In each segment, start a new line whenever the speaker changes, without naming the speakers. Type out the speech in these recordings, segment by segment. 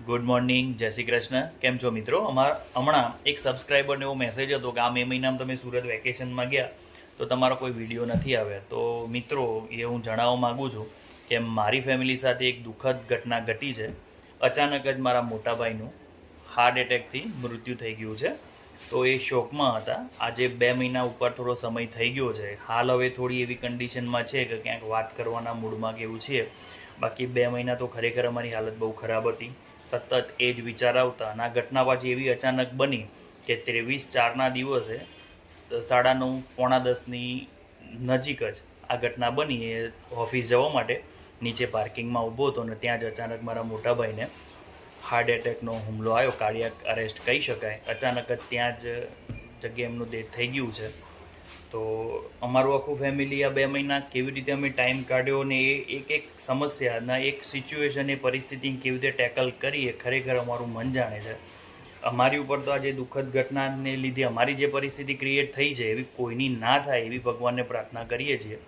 Good morning, જય શ્રી કૃષ્ણ. કેમ છો મિત્રો? હમણાં એક સબસ્ક્રાઈબરને એવો મેસેજ હતો કે આ મહિનામાં તમે સુરત વેકેશનમાં ગયા તો તમારો કોઈ વિડીયો નથી આવ્યા. તો મિત્રો એ હું જણાવવા માગું છું કે મારી ફેમિલી સાથે એક દુઃખદ ઘટના ઘટી છે. અચાનક જ મારા મોટા ભાઈનું હાર્ટ એટેકથી મૃત્યુ થઈ ગયું છે. તો એ શોકમાં હતા. આજે 2 મહિના ઉપર થોડો સમય થઈ ગયો છે. હાલ હવે થોડી એવી કન્ડિશનમાં છે કે ક્યાંક વાત કરવાના મૂડમાં કે એવું છે. બાકી 2 મહિના તો ખરેખર અમારી હાલત બહુ ખરાબ હતી. સતત એ જ વિચાર આવતા અને આ ઘટના પાછી એવી અચાનક બની કે 23/4ના દિવસે 9:30 પોણા 10ની નજીક જ આ ઘટના બની. એ ઓફિસ જવા માટે નીચે પાર્કિંગમાં ઊભો હતો અને ત્યાં જ અચાનક મારા મોટા ભાઈને હાર્ટ એટેકનો હુમલો આવ્યો. કાર્ડિયાક અરેસ્ટ કહી શકાય. અચાનક જ ત્યાં જ જગ્યાએ એમનું ડેથ થઈ ગયું છે. તો અમારું આખું ફેમિલી આ 2 મહિના કેવી રીતે અમે ટાઈમ કાઢ્યો ને એ એક સમસ્યાના એક સિચ્યુએશન એ પરિસ્થિતિને કેવી રીતે ટેકલ કરી એ ખરેખર અમારું મન જાણે છે. અમારી ઉપર તો આજે દુઃખદ ઘટનાને લીધે અમારી જે પરિસ્થિતિ ક્રિએટ થઈ છે એવી કોઈની ના થાય એવી ભગવાનને પ્રાર્થના કરીએ છીએ.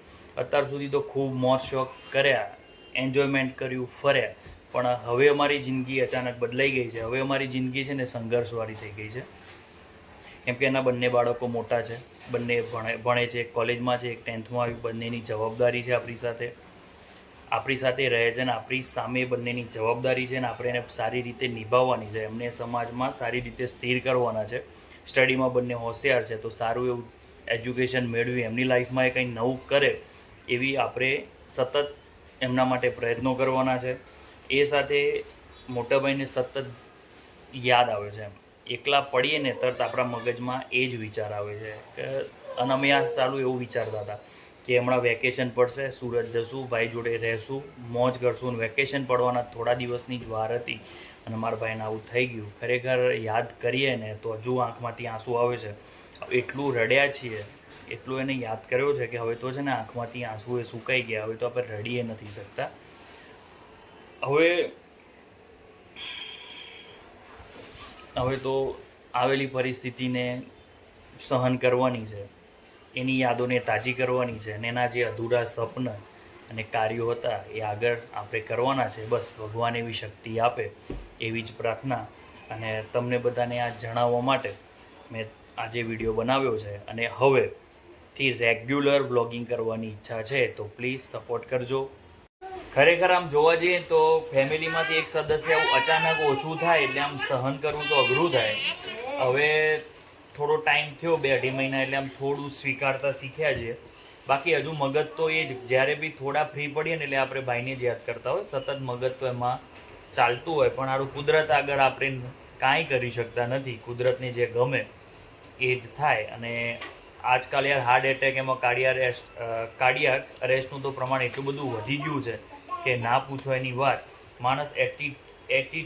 અત્યાર સુધી તો ખૂબ મોજ શોખ કર્યા, એન્જોયમેન્ટ કર્યું, ફર્યા, પણ હવે અમારી જિંદગી અચાનક બદલાઈ ગઈ છે. હવે અમારી જિંદગી છે ને સંઘર્ષવાળી થઈ ગઈ છે. કેમ કે એના બંને બાળકો મોટા છે, બંને ભણે છે, એક કોલેજમાં છે, એક 10થમાં આવ્યું. બંનેની જવાબદારી છે આપણી સાથે રહે છે ને આપણી સામે બંનેની જવાબદારી છે ને આપણે એને સારી રીતે નિભાવવાની છે. એમને સમાજમાં સારી રીતે સ્થિર કરવાના છે. સ્ટડીમાં બંને હોશિયાર છે તો સારું એવું એજ્યુકેશન મેળવી એમની લાઈફમાં એ કંઈ નવું કરે એવી આપણે સતત એમના માટે પ્રયત્નો કરવાના છે. એ સાથે મોટાભાઈને સતત યાદ આવે છે. એકલા પડીએ ને તરત આપણા મગજમાં એ જ વિચાર આવે છે કે અને અમે આ સારું એવું વિચારતા હતા કે હમણાં વેકેશન પડશે, સુરત જશું, ભાઈ જોડે રહેશું, મોજ કરશું. અને વેકેશન પડવાના થોડા દિવસની જ વાર હતી અને મારા ભાઈને આવું થઈ ગયું. ખરેખર યાદ કરીએ ને તો હજુ આંખમાંથી આંસુ આવે છે. એટલું રડ્યા છીએ, એટલું એને યાદ કર્યો છે કે હવે તો છે ને આંખમાંથી આંસુ એ સુકાઈ ગયા. હવે તો આપણે રડીએ નથી શકતા. હવે તો આવેલી પરિસ્થિતિને સહન કરવાની છે, એની યાદોને તાજી કરવાની છે અને એના જે અધૂરા સપન અને કાર્યો હતા એ આગળ આપણે કરવાના છે. બસ ભગવાન એવી શક્તિ આપે એવી જ પ્રાર્થના. અને તમને બધાને આ જણાવવા માટે મેં આજે વિડીયો બનાવ્યો છે. અને હવેથી રેગ્યુલર વ્લોગિંગ કરવાની ઈચ્છા છે તો પ્લીઝ સપોર્ટ કરજો. ખરેખર આમ જોવા જઈએ તો ફેમિલીમાંથી એક સદસ્ય આવું અચાનક ઓછું થાય એટલે આમ સહન કરવું તો અઘરું થાય. હવે થોડો ટાઈમ થયો 2-2.5 મહિના એટલે આમ થોડું સ્વીકારતા શીખ્યા છીએ. બાકી હજુ મગજ તો એ જ જ્યારે બી થોડા ફ્રી પડીએ ને એટલે આપણે ભાઈને જ યાદ કરતા હોય. સતત મગજ તો એમાં ચાલતું હોય પણ આરું કુદરત આગળ આપણે કાંઈ કરી શકતા નથી. કુદરતને જે ગમે એ જ થાય. અને આજકાલ યાર હાર્ટ એટેક એમાં કાર્ડિયાક અરેસ્ટનું તો પ્રમાણ એટલું બધું વધી ગયું છે કે ના પૂછો એની વાત. માણસ એટી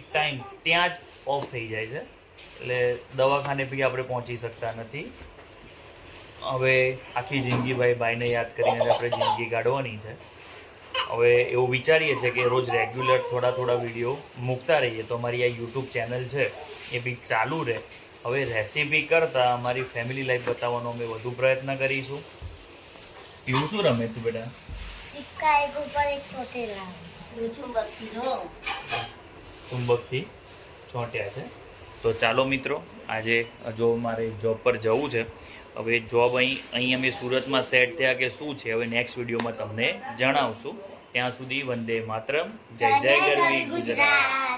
ટાઈમ ત્યાં જ ઓફ થઈ જાય છે. એટલે દવાખાને બી આપણે પહોંચી શકતા નથી. હવે આખી જિંદગી ભાઈને યાદ કરીને આપણે જિંદગી કાઢવાની છે. હવે એવું વિચારીએ છીએ કે રોજ રેગ્યુલર થોડા વિડીયો મૂકતા રહીએ તો અમારી આ યુટ્યુબ ચેનલ છે એ બી ચાલુ રહે. હવે રેસીપી કરતાં અમારી ફેમિલી લાઈફ બતાવવાનો અમે વધુ પ્રયત્ન કરીશું. એવું શું રમે તું બેટા?
સિક્કા એક ઉપર એક ચોટેલા
ચુંબકથી ચોંટ્યા છે. તો ચાલો મિત્રો, આજે જો મારે જોબ પર જવું છે. હવે જોબ અહીં અમે સુરતમાં સેટ થયા કે શું છે હવે નેક્સ્ટ વિડીયોમાં તમને જણાવશું. ત્યાં સુધી વંદે માતરમ, જય જય ગરવી ગુજરાત.